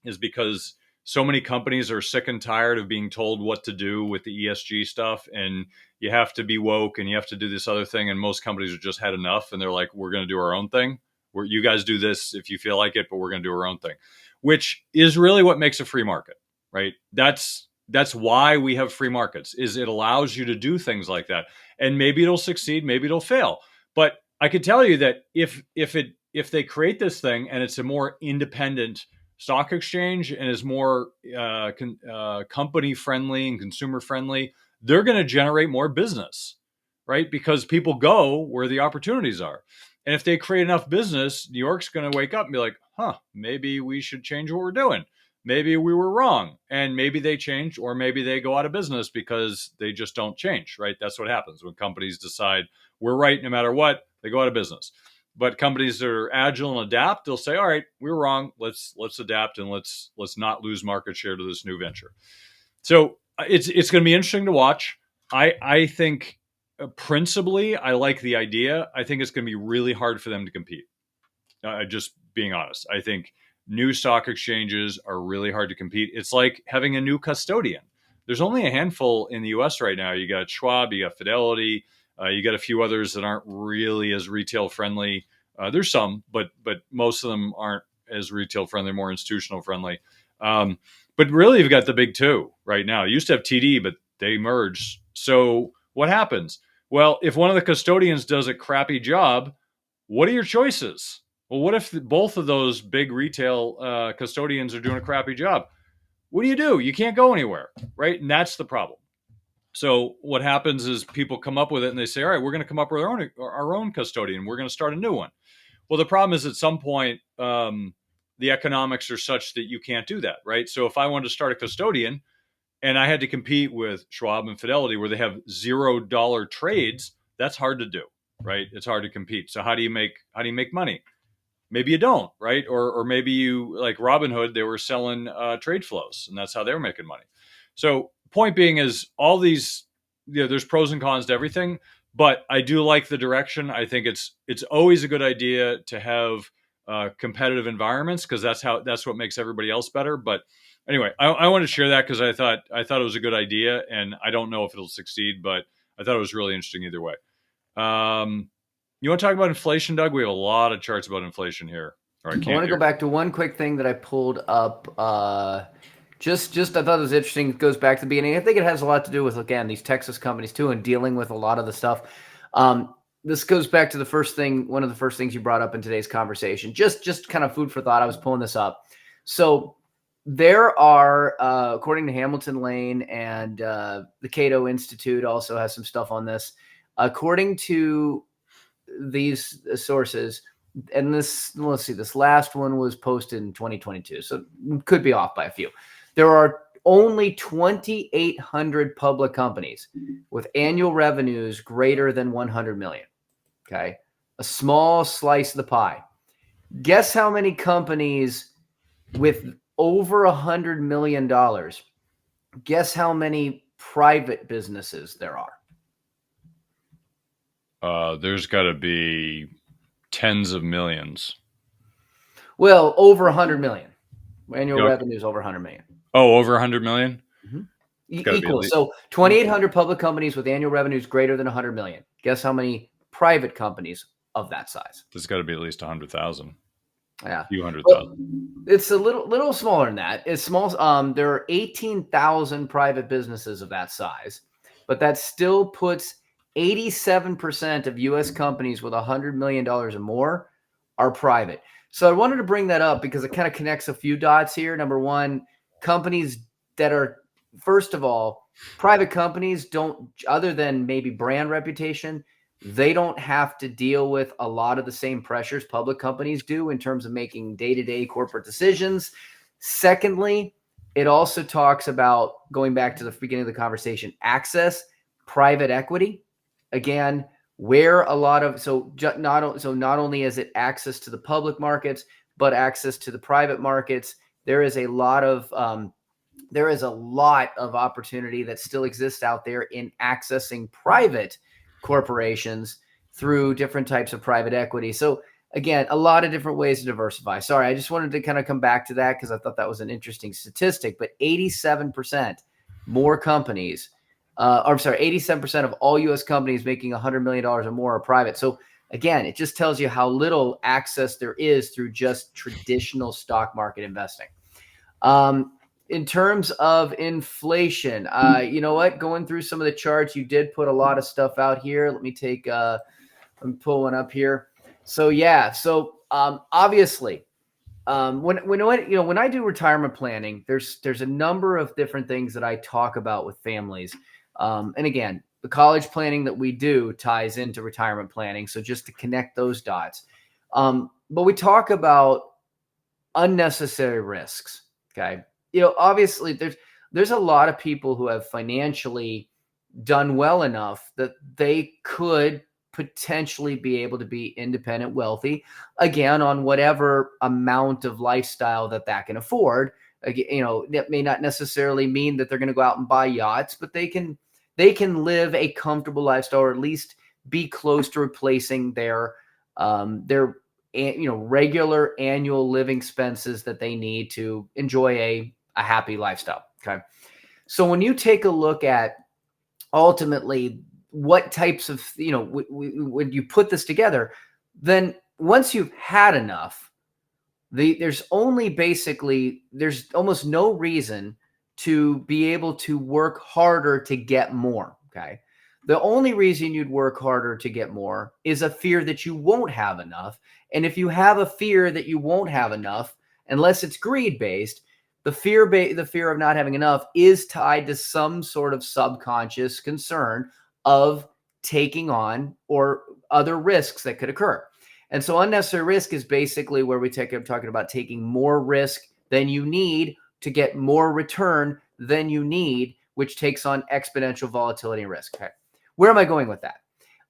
is because so many companies are sick and tired of being told what to do with the ESG stuff, and you have to be woke and you have to do this other thing. And most companies have just had enough, and they're like, we're going to do our own thing. You guys do this if you feel like it, but we're going to do our own thing, which is really what makes a free market, right? That's that's why we have free markets, is it allows you to do things like that. And maybe it'll succeed, maybe it'll fail. But I can tell you that if they create this thing and it's a more independent stock exchange and is more company friendly and consumer friendly, they're going to generate more business, right? Because people go where the opportunities are. And if they create enough business, New York's going to wake up and be like, huh, maybe we should change what we're doing. Maybe we were wrong, and maybe they change, or maybe they go out of business because they just don't change, right? That's what happens when companies decide we're right no matter what, they go out of business. But companies that are agile and adapt, they'll say, all right, we were wrong. Let's adapt and let's not lose market share to this new venture. So it's going to be interesting to watch. I think principally I like the idea. I think it's going to be really hard for them to compete. Just being honest, I think new stock exchanges are really hard to compete. It's like having a new custodian. There's only a handful in the US right now. You got Schwab, you got Fidelity, you got a few others that aren't really as retail friendly. There's some, but most of them aren't as retail friendly, more institutional friendly. But really, you've got the big two right now. You used to have TD, but they merged. So what happens? Well, if one of the custodians does a crappy job, what are your choices? Well, what if both of those big retail custodians are doing a crappy job? What do? You can't go anywhere, right? And that's the problem. So what happens is people come up with it and they say, all right, we're going to come up with our own custodian. We're going to start a new one. Well, the problem is at some point, the economics are such that you can't do that, right? So if I wanted to start a custodian and I had to compete with Schwab and Fidelity where they have $0 trades, that's hard to do, right? It's hard to compete. So how do you make money? Maybe you don't, right? Or maybe you, like Robinhood, they were selling trade flows, and that's how they were making money. So point being is all these, there's pros and cons to everything, but I do like the direction. I think it's always a good idea to have competitive environments because that's what makes everybody else better. But anyway, I want to share that because I thought it was a good idea, and I don't know if it'll succeed, but I thought it was really interesting either way. You want to talk about inflation, Doug? We have a lot of charts about inflation here. I want to go back to one quick thing that I pulled up. Just I thought it was interesting. It goes back to the beginning. I think it has a lot to do with, again, these Texas companies too, and dealing with a lot of the stuff. This goes back to one of the first things you brought up in today's conversation. Just kind of food for thought. I was pulling this up. So there are, according to Hamilton Lane and the Cato Institute also has some stuff on this. According to these sources, and let's see, this last one was posted in 2022, so could be off by a few. There are only 2,800 public companies with annual revenues greater than 100 million. Okay, a small slice of the pie. Guess how many companies with over $100 million? Guess how many private businesses there are? There's got to be tens of millions. Well, over 100 million. Annual revenue is over 100 million. Oh, over 100 million? Mm-hmm. Equal. So 2,800 public companies with annual revenues greater than 100 million. Guess how many private companies of that size? There's got to be at least 100,000. Yeah. A few 100,000. It's a little smaller than that. It's small. There are 18,000 private businesses of that size, but that still puts 87% of U.S. companies with $100 million or more are private. So I wanted to bring that up because it kind of connects a few dots here. Number one, companies that are, first of all, private companies don't, other than maybe brand reputation, they don't have to deal with a lot of the same pressures public companies do in terms of making day-to-day corporate decisions. Secondly, it also talks about, going back to the beginning of the conversation, access, private equity. Again, where a lot of, not only is it access to the public markets, but access to the private markets. There is a lot of opportunity that still exists out there in accessing private corporations through different types of private equity. So again, a lot of different ways to diversify. Sorry, I just wanted to kind of come back to that because I thought that was an interesting statistic. But 87% more companies, 87% of all U.S. companies making $100 million or more are private. So again, it just tells you how little access there is through just traditional stock market investing. In terms of inflation, you know what? Going through some of the charts, you did put a lot of stuff out here. Let me take, let me pull one up here. So yeah, so obviously, when I do retirement planning, there's a number of different things that I talk about with families. And again, the college planning that we do ties into retirement planning. So just to connect those dots. But we talk about unnecessary risks. Okay. Obviously there's a lot of people who have financially done well enough that they could potentially be able to be independent wealthy, again, on whatever amount of lifestyle that can afford. Again, that may not necessarily mean that they're going to go out and buy yachts, but they can live a comfortable lifestyle, or at least be close to replacing their regular annual living expenses that they need to enjoy a happy lifestyle. Okay. So when you take a look at ultimately what types of, when you put this together, then once you've had enough, there's almost no reason to be able to work harder to get more. Okay. The only reason you'd work harder to get more is a fear that you won't have enough. And if you have a fear that you won't have enough, unless it's greed based, the fear of not having enough is tied to some sort of subconscious concern of taking on or other risks that could occur. And so unnecessary risk is basically where I'm talking about taking more risk than you need to get more return than you need, which takes on exponential volatility and risk. Okay. Where am I going with that?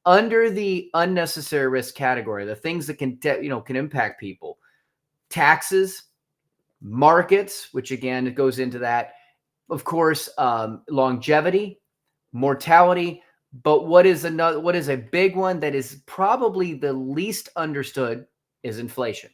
Under the unnecessary risk category, the things that can impact people: taxes, markets, which again, it goes into that, of course, longevity, mortality. But what is a big one that is probably the least understood is inflation.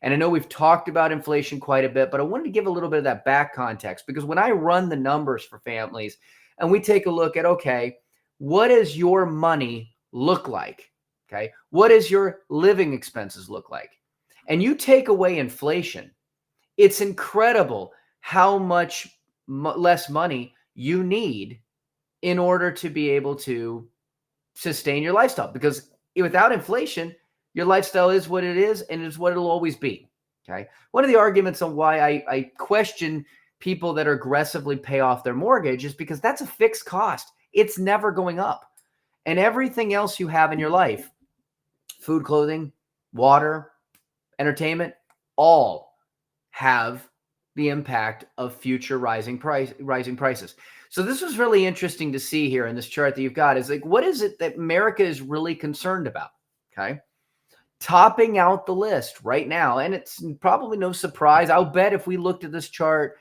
And I know we've talked about inflation quite a bit, but I wanted to give a little bit of that back context, because when I run the numbers for families and we take a look at, okay, what does your money look like? Okay. What does your living expenses look like? And you take away inflation, it's incredible how much less money you need in order to be able to sustain your lifestyle. Because without inflation, your lifestyle is what it is, and it's what it'll always be. Okay. One of the arguments on why I question people that aggressively pay off their mortgage is because that's a fixed cost. It's never going up. And everything else you have in your life, food, clothing, water, entertainment, all have the impact of future rising prices. So this was really interesting to see here in this chart that you've got, is like, what is it that America is really concerned about? Okay. Topping out the list right now, and it's probably no surprise, I'll bet if we looked at this chart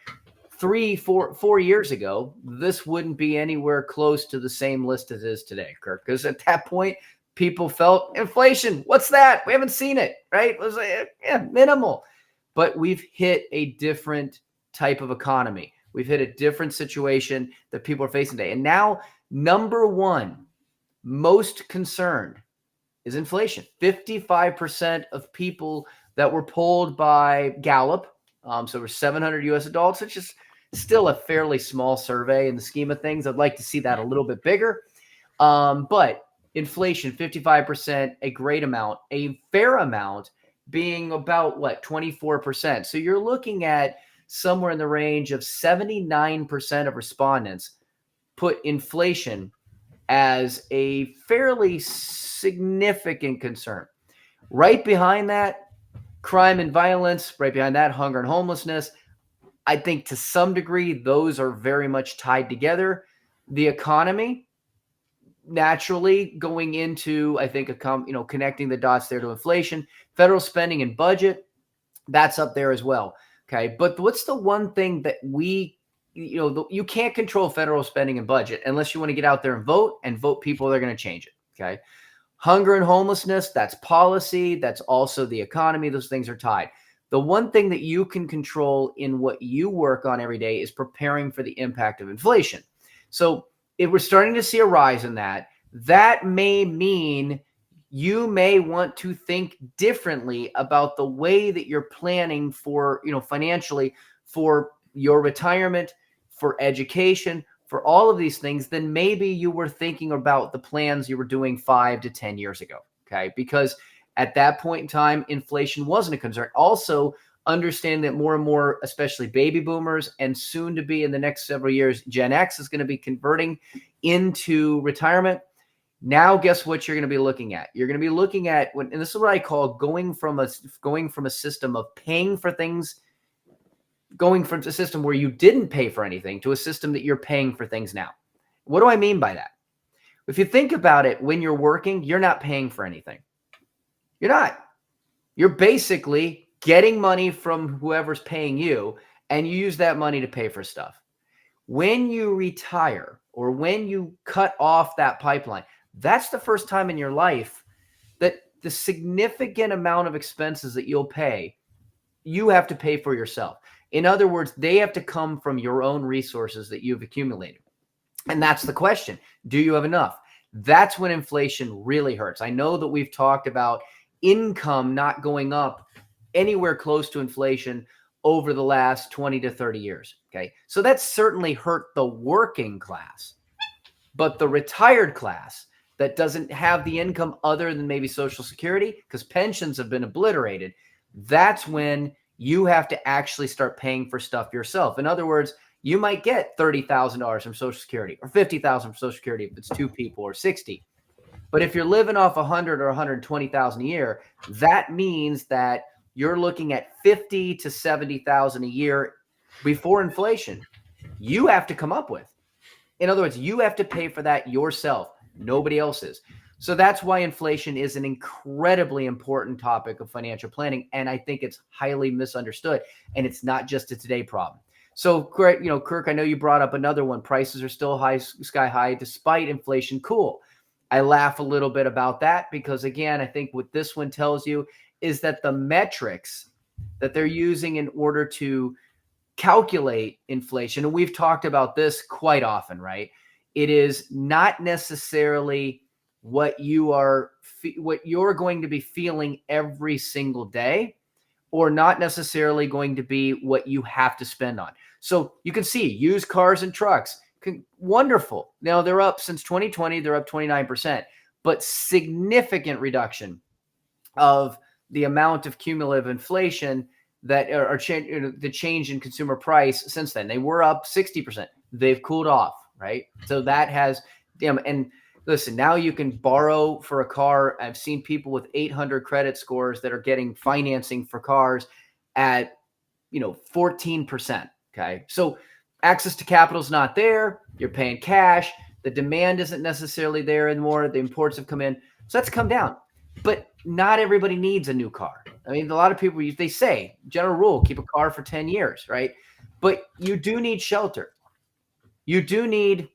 4 years ago, this wouldn't be anywhere close to the same list as it is today, Kirk, because at that point, people felt inflation. What's that? We haven't seen it, right? It was like, minimal. But we've hit a different type of economy. We've hit a different situation that people are facing today. And now, number one, most concerned is inflation. 55% of people that were polled by Gallup, so we're 700 U.S. adults, which is still a fairly small survey in the scheme of things. I'd like to see that a little bit bigger. But inflation, 55%, a great amount, a fair amount being about 24%. So you're looking at somewhere in the range of 79% of respondents put inflation as a fairly significant concern. Right behind that, crime and violence. Right behind that, hunger and homelessness. I think to some degree, those are very much tied together. The economy, naturally going into, I think, connecting the dots there to inflation. Federal spending and budget, that's up there as well. Okay. But what's the one thing that you can't control federal spending and budget unless you want to get out there and vote people that are going to change it. Okay. Hunger and homelessness, that's policy. That's also the economy. Those things are tied. The one thing that you can control in what you work on every day is preparing for the impact of inflation. So if we're starting to see a rise in that, that may mean you may want to think differently about the way that you're planning for, financially, for your retirement, for education, for all of these things, then maybe you were thinking about the plans you were doing 5 to 10 years ago. Okay. Because at that point in time, inflation wasn't a concern. Also, understand that more and more, especially baby boomers, and soon to be in the next several years, Gen X is going to be converting into retirement. Now, guess what you're going to be looking at? You're going to be looking at, and this is what I call going from a system of paying for things, going from a system where you didn't pay for anything to a system that you're paying for things now. What do I mean by that? If you think about it, when you're working, you're not paying for anything. You're not. You're basically getting money from whoever's paying you, and you use that money to pay for stuff. When you retire or when you cut off that pipeline, that's the first time in your life that the significant amount of expenses that you'll pay, you have to pay for yourself. In other words, they have to come from your own resources that you've accumulated. And that's the question. Do you have enough? That's when inflation really hurts. I know that we've talked about income not going up anywhere close to inflation over the last 20 to 30 years. Okay. So that's certainly hurt the working class, but the retired class that doesn't have the income other than maybe Social Security, because pensions have been obliterated, that's when you have to actually start paying for stuff yourself. In other words, you might get $30,000 from Social Security or $50,000 from Social Security if it's two people, or 60. But if you're living off 100 or 120,000 a year, that means that you're looking at 50 to 70,000 a year before inflation. You have to come up with. In other words, you have to pay for that yourself. Nobody else is. So that's why inflation is an incredibly important topic of financial planning. And I think it's highly misunderstood. And it's not just a today problem. So, Kirk, I know you brought up another one. Prices are still high, sky high, despite inflation. Cool. I laugh a little bit about that because, again, I think what this one tells you is that the metrics that they're using in order to calculate inflation, and we've talked about this quite often, right? It is not necessarily what you're going to be feeling every single day, or not necessarily going to be what you have to spend on. So you can see used cars and trucks, wonderful. Now they're up since 2020, they're up 29%, but significant reduction of the amount of cumulative inflation that are the change in consumer price since then. They were up 60%. They've cooled off, right? So that has, and listen, now you can borrow for a car. I've seen people with 800 credit scores that are getting financing for cars at, 14%. Okay. So access to capital is not there. You're paying cash. The demand isn't necessarily there anymore. The imports have come in. So that's come down. But not everybody needs a new car. I mean, a lot of people, they say, general rule, keep a car for 10 years, right? But you do need shelter. You do need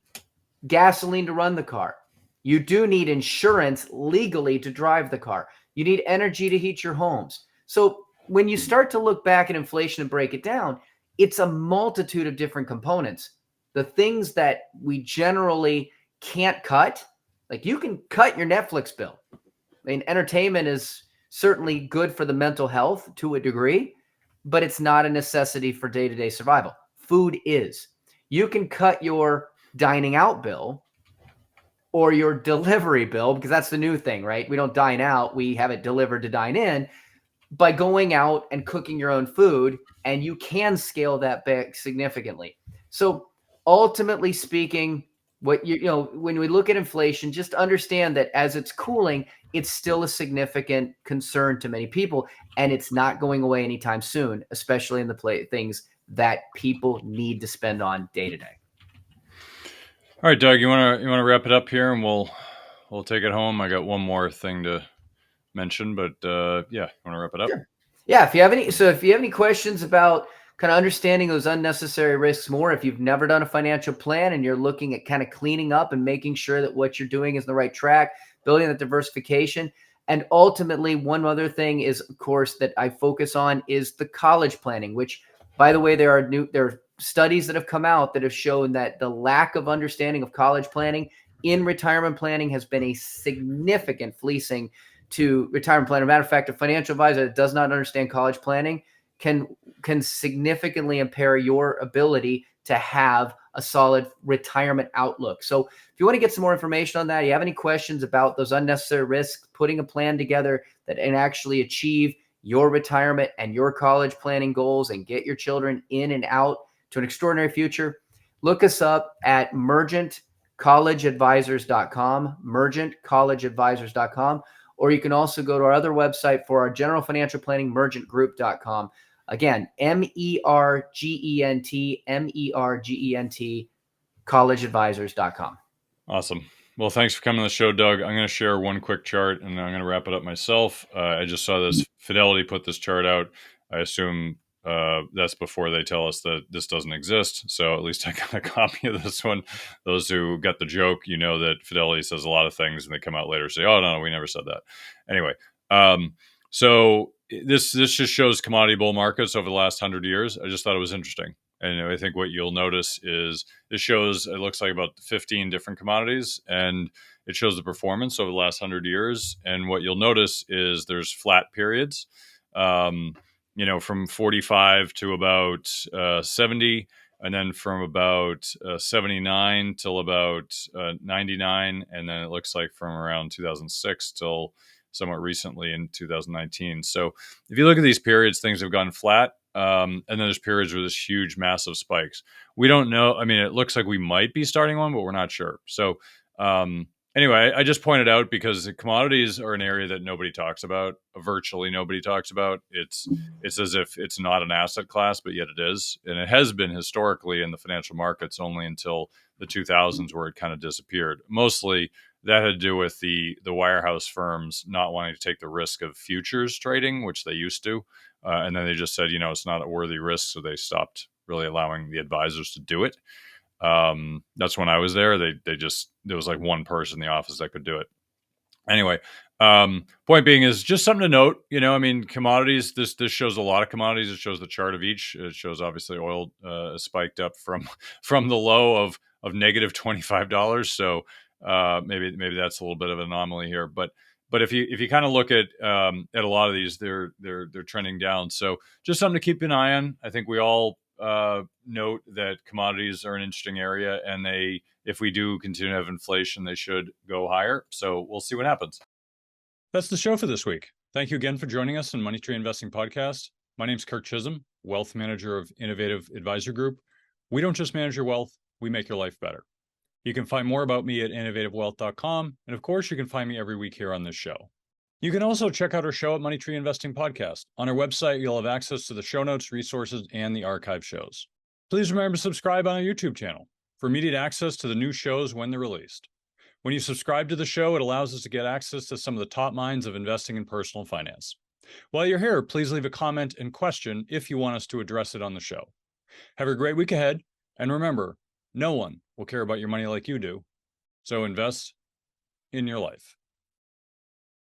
gasoline to run the car. You do need insurance legally to drive the car. You need energy to heat your homes. So when you start to look back at inflation and break it down, it's a multitude of different components. The things that we generally can't cut, like you can cut your Netflix bill. I mean, entertainment is certainly good for the mental health to a degree, but it's not a necessity for day-to-day survival. Food is. You can cut your dining out bill or your delivery bill, because that's the new thing, right? We don't dine out. We have it delivered to dine in by going out and cooking your own food, and you can scale that back significantly. So ultimately speaking, when we look at inflation, just understand that as it's cooling, it's still a significant concern to many people, and it's not going away anytime soon, especially in the things that people need to spend on day to day. All right, Doug, you want to wrap it up here, and we'll take it home. I got one more thing to mention, but you want to wrap it up? Sure. Yeah. If you have any questions about kind of understanding those unnecessary risks more, if you've never done a financial plan and you're looking at kind of cleaning up and making sure that what you're doing is on the right track, building that diversification. And ultimately, one other thing is, of course, that I focus on is the college planning, which, by the way, there are studies that have come out that have shown that the lack of understanding of college planning in retirement planning has been a significant fleecing to retirement planning. Matter of fact, a financial advisor that does not understand college planning can significantly impair your ability to have a solid retirement outlook. So if you want to get some more information on that, you have any questions about those unnecessary risks, putting a plan together that can actually achieve your retirement and your college planning goals and get your children in and out to an extraordinary future, look us up at mergentcollegeadvisors.com, mergentcollegeadvisors.com, or you can also go to our other website for our general financial planning, mergentgroup.com. Again, MERGENT, collegeadvisors.com. Awesome. Well, thanks for coming on the show, Doug. I'm going to share one quick chart and I'm going to wrap it up myself. I just saw this. Fidelity put this chart out. I assume that's before they tell us that this doesn't exist. So at least I got a copy of this one. Those who got the joke, you know that Fidelity says a lot of things and they come out later and say, oh, no, we never said that. Anyway, so this just shows commodity bull markets over the last 100 years. I just thought it was interesting. And I think what you'll notice is this shows, it looks like about 15 different commodities, and it shows the performance over the last 100 years. And what you'll notice is there's flat periods, from 45 to about 70, and then from about 79 till about 99. And then it looks like from around 2006 till somewhat recently in 2019. So if you look at these periods, things have gone flat. And then there's periods with this huge, massive spikes. We don't know. I mean, it looks like we might be starting one, but we're not sure. So anyway, I just pointed out because commodities are an area that nobody talks about. Virtually nobody talks about. It's as if it's not an asset class, but yet it is. And it has been historically in the financial markets only until the 2000s where it kind of disappeared. Mostly that had to do with the wirehouse firms not wanting to take the risk of futures trading, which they used to. And then they just said, it's not a worthy risk. So they stopped really allowing the advisors to do it. That's when I was there. There was like one person in the office that could do it. Anyway, point being is just something to note. Commodities. This shows a lot of commodities. It shows the chart of each. It shows obviously oil spiked up from the low of negative $25. So maybe that's a little bit of an anomaly here, but if you kind of look at a lot of these, they're trending down. So just something to keep an eye on. I think we all note that commodities are an interesting area, and if we do continue to have inflation, they should go higher. So we'll see what happens. That's the show for this week. Thank you again for joining us on Money Tree Investing Podcast. My name's Kirk Chisholm, wealth manager of Innovative Advisor Group. We don't just manage your wealth, we make your life better. You can find more about me at innovativewealth.com. And of course, you can find me every week here on this show. You can also check out our show at Money Tree Investing Podcast. On our website, you'll have access to the show notes, resources, and the archive shows. Please remember to subscribe on our YouTube channel for immediate access to the new shows when they're released. When you subscribe to the show, it allows us to get access to some of the top minds of investing in personal finance. While you're here, please leave a comment and question if you want us to address it on the show. Have a great week ahead, and remember, no one will care about your money like you do. So invest in your life.